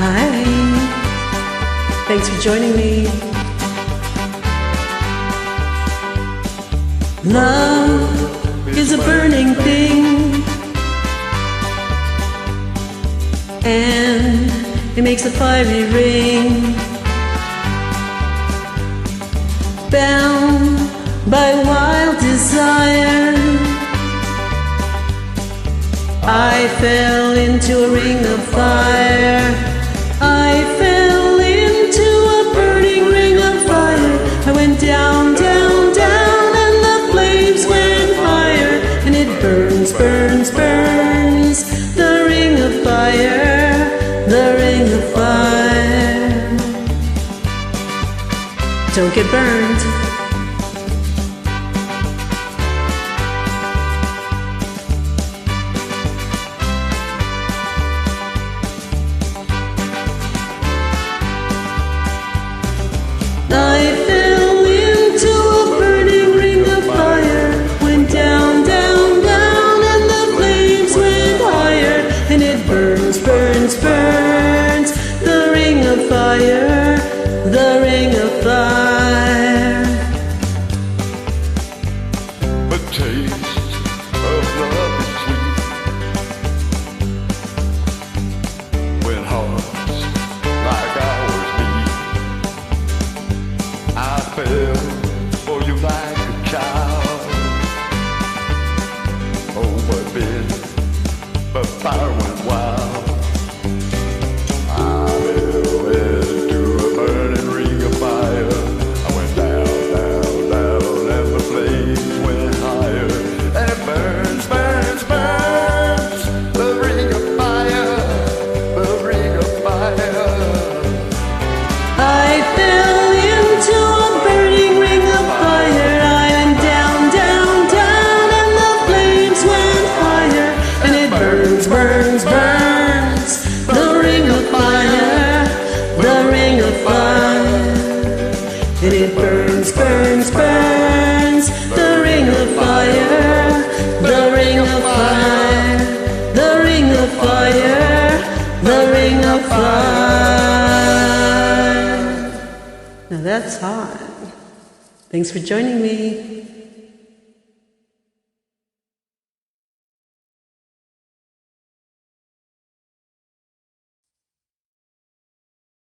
Hi, thanks for joining me. Love is a burning thing, and it makes a fiery ring. Bound by wild desire, I fell into a ring of fire. I fell into a burning ring of fire. I went down, down, down, and the flames went higher. And it burns, burns, burns, the ring of fire, the ring of fire. Don't get burned. I fell into a burning ring of fire, went down, down, down, and the flames went higher. And it burns, burns, burns, the ring of fire, the ring of fire. The taste of love is sweet when hearts like ours meet. I fell for you like a child. Oh, but fire went wild. I fell into a burning ring of fire. I went down, down, down, and the flames went higher. And it burns, burns, burns, the ring of fire, the ring of fire. I fell into a burning ring of fire. I went down, down, down, and the flames went higher. And it burns, burns, burns, the ring of fire, the ring of fire. And it burns, burns, burns, the ring of fire, the ring of fire, the ring of fire, the ring of fire. Now that's hot. Thanks for joining me.